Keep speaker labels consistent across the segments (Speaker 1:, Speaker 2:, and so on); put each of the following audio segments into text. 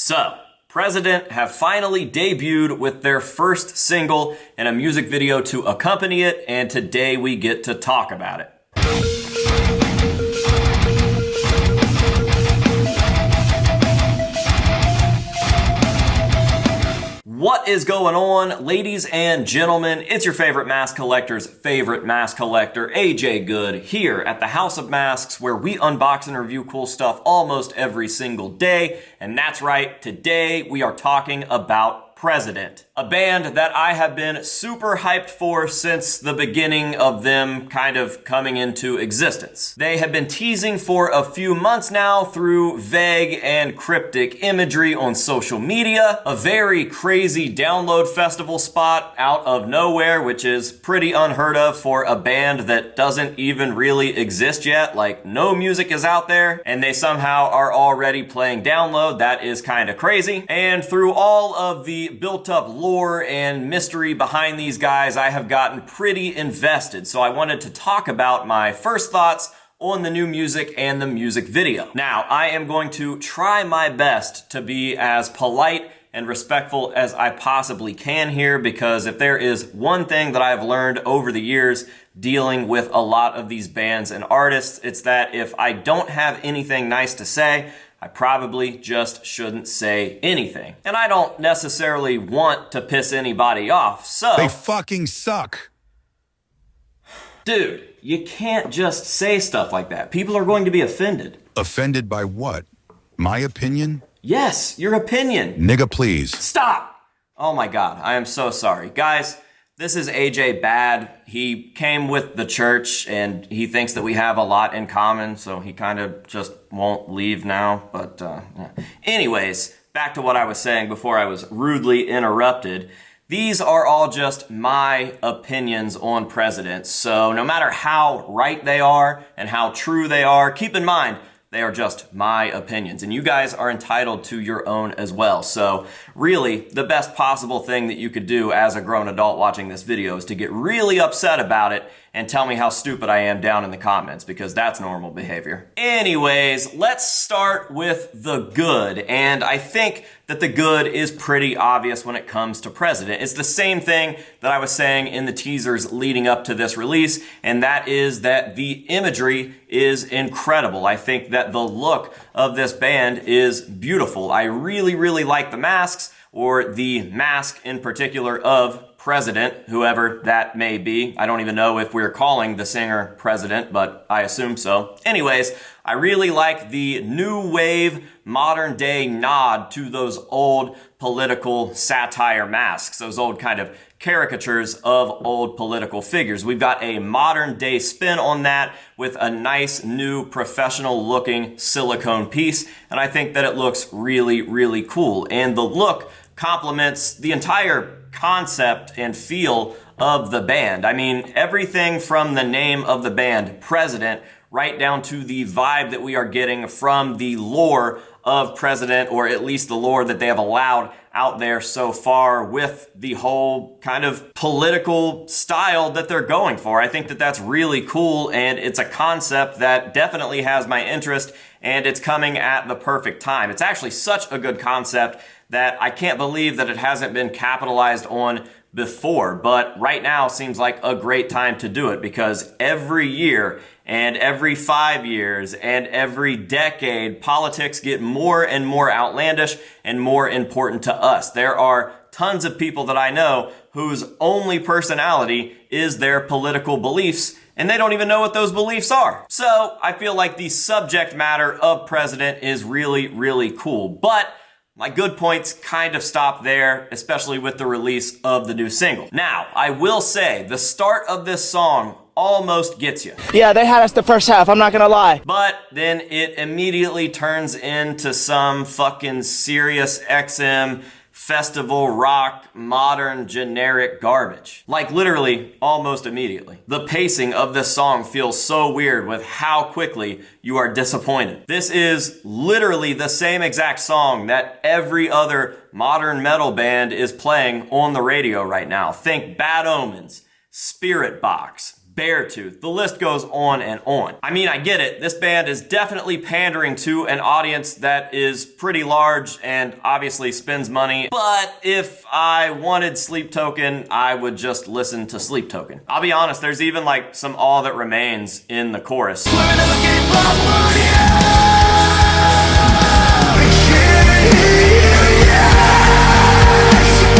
Speaker 1: So, President have finally debuted with their first single and a music video to accompany it, and today we get to talk about it. What is going on, ladies and gentlemen? It's your favorite mask collector's favorite mask collector, AJ Good, here at the House of Masks, where we unbox and review cool stuff almost every single day. And that's right, today we are talking about President, a band that I have been super hyped for since the beginning of them kind of coming into existence. They have been teasing for a few months now through vague and cryptic imagery on social media, a very crazy download festival spot out of nowhere, which is pretty unheard of for a band that doesn't even really exist yet. Like, no music is out there, and they somehow are already playing download. That is kind of crazy. And through all of the built up lore and mystery behind these guys, I have gotten pretty invested. So I wanted to talk about my first thoughts on the new music and the music video. Now, I am going to try my best to be as polite and respectful as I possibly can here, because if there is one thing that I've learned over the years dealing with a lot of these bands and artists, it's that if I don't have anything nice to say, I probably just shouldn't say anything. And I don't necessarily want to piss anybody off, so...
Speaker 2: They fucking suck.
Speaker 1: Dude, you can't just say stuff like that. People are going to be offended.
Speaker 2: Offended by what? My opinion?
Speaker 1: Yes, your opinion.
Speaker 2: Nigga, please.
Speaker 1: Stop! Oh my god, I am so sorry. Guys, this is AJ Bad. He came with the church and he thinks that we have a lot in common, so he kind of just won't leave now. But yeah. Anyways, back to what I was saying before I was rudely interrupted. These are all just my opinions on presidents. So no matter how right they are and how true they are, keep in mind, they are just my opinions, and you guys are entitled to your own as well. So really, the best possible thing that you could do as a grown adult watching this video is to get really upset about it and tell me how stupid I am down in the comments, because that's normal behavior. Anyways, let's start with the good, and I think that the good is pretty obvious when it comes to President. It's the same thing that I was saying in the teasers leading up to this release, and that is that the imagery is incredible. I think that the look of this band is beautiful. I really, really like the masks, or the mask in particular of President, whoever that may be. I don't even know if we're calling the singer President, but I assume so. Anyways, I really like the new wave, modern day nod to those old political satire masks, those old kind of caricatures of old political figures. We've got a modern day spin on that with a nice new professional looking silicone piece, and I think that it looks really, really cool. And the look complements the entire concept and feel of the band. I mean, everything from the name of the band, President, right down to the vibe that we are getting from the lore of President, or at least the lore that they have allowed out there so far with the whole kind of political style that they're going for. I think that that's really cool, and it's a concept that definitely has my interest, and it's coming at the perfect time. It's actually such a good concept that I can't believe that it hasn't been capitalized on before, but right now seems like a great time to do it, because every year and every 5 years and every decade, politics get more and more outlandish and more important to us. There are tons of people that I know whose only personality is their political beliefs, and they don't even know what those beliefs are. So I feel like the subject matter of President is really, really cool, but my good points kind of stop there, especially with the release of the new single. Now, I will say, the start of this song almost gets you.
Speaker 3: Yeah, they had us the first half, I'm not gonna lie.
Speaker 1: But then it immediately turns into some fucking Sirius XM festival rock, modern, generic garbage. Like literally, almost immediately. The pacing of this song feels so weird with how quickly you are disappointed. This is literally the same exact song that every other modern metal band is playing on the radio right now. Think Bad Omens, Spirit Box, Beartooth. The list goes on and on. I mean, I get it. This band is definitely pandering to an audience that is pretty large and obviously spends money. But if I wanted Sleep Token, I would just listen to Sleep Token. I'll be honest, there's even like some All That Remains in the chorus.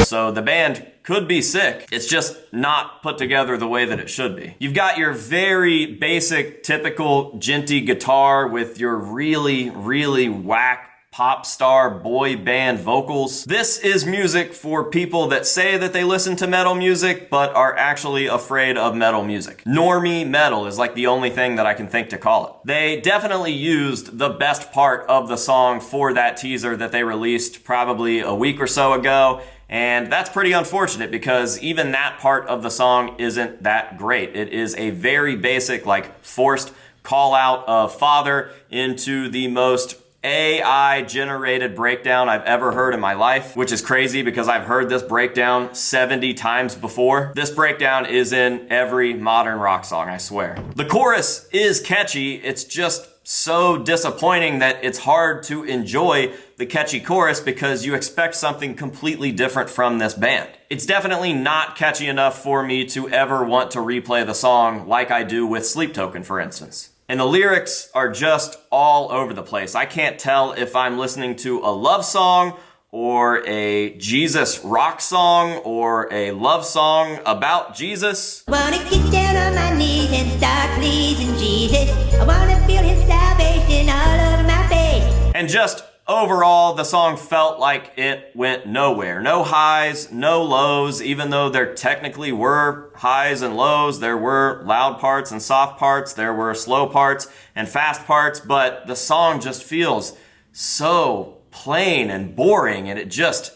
Speaker 1: So the band could be sick. It's just not put together the way that it should be. You've got your very basic, typical djenty guitar with your really, really whack pop star boy band vocals. This is music for people that say that they listen to metal music, but are actually afraid of metal music. Normie metal is like the only thing that I can think to call it. They definitely used the best part of the song for that teaser that they released probably a week or so ago. And that's pretty unfortunate because even that part of the song isn't that great. It is a very basic, like, forced call out of Father into the most AI-generated breakdown I've ever heard in my life, which is crazy because I've heard this breakdown 70 times before. This breakdown is in every modern rock song, I swear. The chorus is catchy, it's just so disappointing that it's hard to enjoy the catchy chorus because you expect something completely different from this band. It's definitely not catchy enough for me to ever want to replay the song like I do with Sleep Token, for instance. And the lyrics are just all over the place. I can't tell if I'm listening to a love song or a Jesus rock song or a love song about Jesus.
Speaker 4: Wanna get down on my knees and start pleasing Jesus. I wanna feel his salvation all over my face.
Speaker 1: And just overall, the song felt like it went nowhere. No highs, no lows, even though there technically were highs and lows. There were loud parts and soft parts. There were slow parts and fast parts, but the song just feels so plain and boring, and it just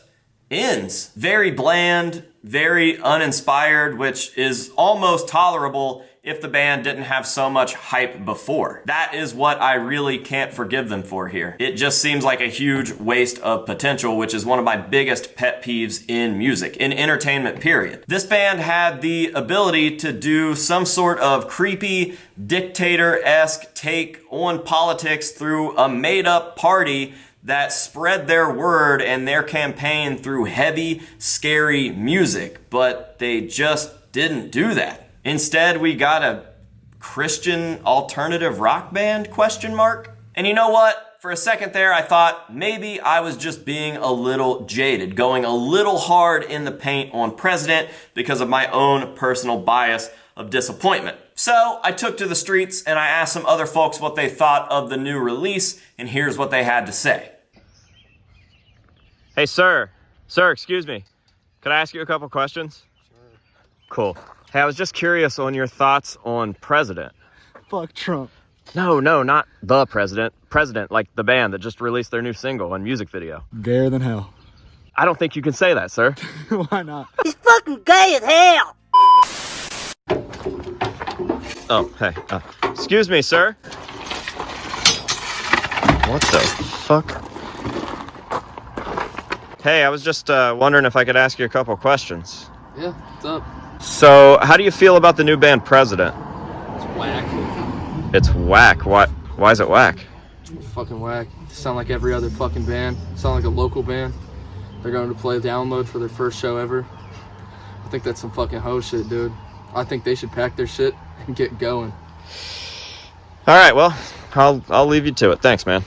Speaker 1: ends. Very bland, very uninspired, which is almost tolerable if the band didn't have so much hype before. That is what I really can't forgive them for here. It just seems like a huge waste of potential, which is one of my biggest pet peeves in music, in entertainment, period. This band had the ability to do some sort of creepy, dictator-esque take on politics through a made-up party that spread their word and their campaign through heavy, scary music, but they just didn't do that. Instead, we got a Christian alternative rock band, ? And you know what? For a second there, I thought maybe I was just being a little jaded, going a little hard in the paint on President because of my own personal bias of disappointment. So I took to the streets and I asked some other folks what they thought of the new release, and here's what they had to say. Hey, sir, excuse me. Could I ask you a couple questions? Sure. Cool. Hey, I was just curious on your thoughts on President.
Speaker 3: Fuck Trump.
Speaker 1: No, not the President. President, like the band that just released their new single and music video.
Speaker 3: Gayer than hell.
Speaker 1: I don't think you can say that, sir.
Speaker 3: Why not?
Speaker 4: He's fucking gay as hell.
Speaker 1: Oh, hey. Excuse me, sir. What the fuck? Hey, I was just wondering if I could ask you a couple questions.
Speaker 5: Yeah, what's up?
Speaker 1: So, how do you feel about the new band President?
Speaker 5: It's whack.
Speaker 1: It's whack. Why is it whack?
Speaker 5: It's fucking whack. They sound like every other fucking band. Sound like a local band. They're going to play download for their first show ever. I think that's some fucking hoe shit, dude. I think they should pack their shit and get going.
Speaker 1: All right, well, I'll leave you to it. Thanks, man.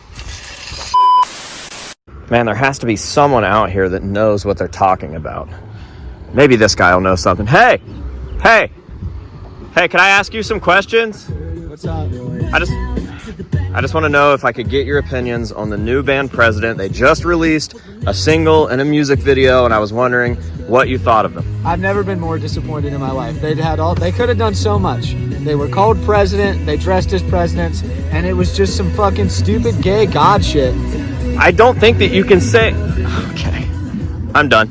Speaker 1: Man, there has to be someone out here that knows what they're talking about. Maybe this guy will know something. Hey, can I ask you some questions?
Speaker 3: What's up?
Speaker 1: I just want to know if I could get your opinions on the new band President. They just released a single and a music video, and I was wondering what you thought of them.
Speaker 3: I've never been more disappointed in my life. They could have done so much. They were called president, they dressed as presidents, and it was just some fucking stupid gay god shit.
Speaker 1: I don't think that you can say... Okay, I'm done.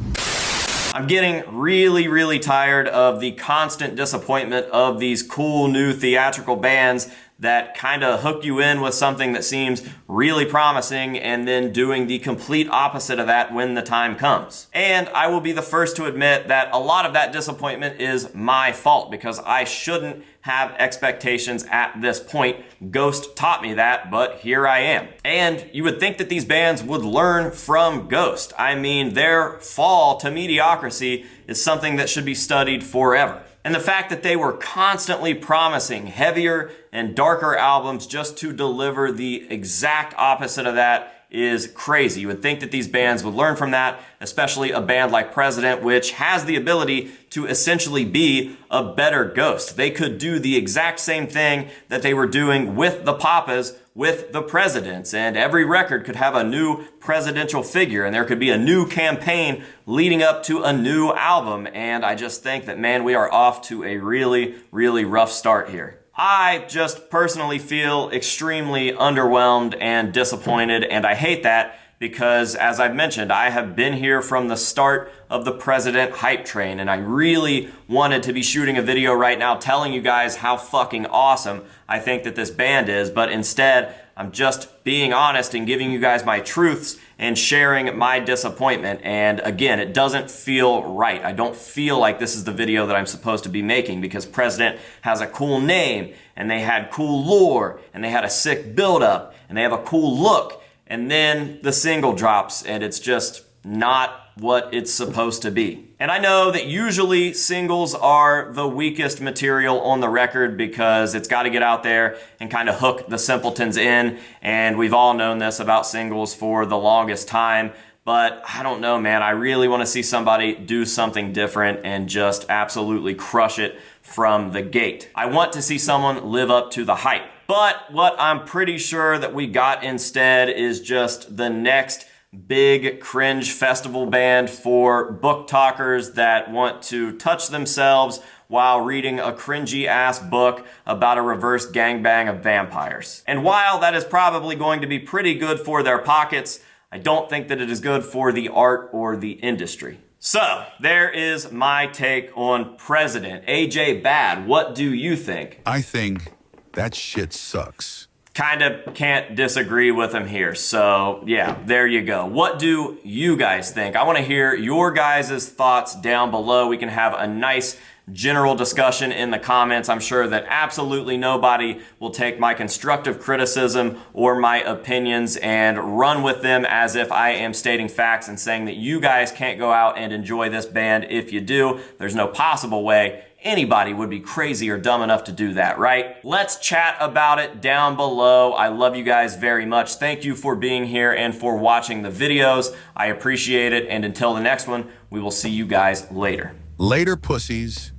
Speaker 1: I'm getting really, really tired of the constant disappointment of these cool new theatrical bands that kind of hook you in with something that seems really promising and then doing the complete opposite of that when the time comes. And I will be the first to admit that a lot of that disappointment is my fault because I shouldn't have expectations at this point. Ghost taught me that, but here I am. And you would think that these bands would learn from Ghost. I mean, their fall to mediocrity is something that should be studied forever. And the fact that they were constantly promising heavier and darker albums just to deliver the exact opposite of that is crazy. You would think that these bands would learn from that, especially a band like President, which has the ability to essentially be a better Ghost. They could do the exact same thing that they were doing with the Papas, with the Presidents, and every record could have a new presidential figure, and there could be a new campaign leading up to a new album, and I just think that, man, we are off to a really, really rough start here. I just personally feel extremely underwhelmed and disappointed, and I hate that because, as I've mentioned, I have been here from the start of the President hype train, and I really wanted to be shooting a video right now telling you guys how fucking awesome I think that this band is, but instead, I'm just being honest and giving you guys my truths and sharing my disappointment. And again, it doesn't feel right. I don't feel like this is the video that I'm supposed to be making because President has a cool name and they had cool lore and they had a sick build-up and they have a cool look. And then the single drops and it's just not what it's supposed to be. And I know that usually singles are the weakest material on the record because it's got to get out there and kind of hook the simpletons in. And we've all known this about singles for the longest time. But I don't know, man. I really want to see somebody do something different and just absolutely crush it from the gate. I want to see someone live up to the hype. But what I'm pretty sure that we got instead is just the next big cringe festival band for book talkers that want to touch themselves while reading a cringy ass book about a reverse gangbang of vampires. And while that is probably going to be pretty good for their pockets, I don't think that it is good for the art or the industry. So, there is my take on President. AJ Bad, what do you think?
Speaker 2: I think that shit sucks.
Speaker 1: Kind of can't disagree with him here. So yeah, there you go. What do you guys think? I want to hear your guys' thoughts down below. We can have a nice general discussion in the comments. I'm sure that absolutely nobody will take my constructive criticism or my opinions and run with them as if I am stating facts and saying that you guys can't go out and enjoy this band. If you do, there's no possible way anybody would be crazy or dumb enough to do that, right? Let's chat about it down below. I love you guys very much. Thank you for being here and for watching the videos. I appreciate it. And until the next one, we will see you guys later.
Speaker 2: Later, pussies.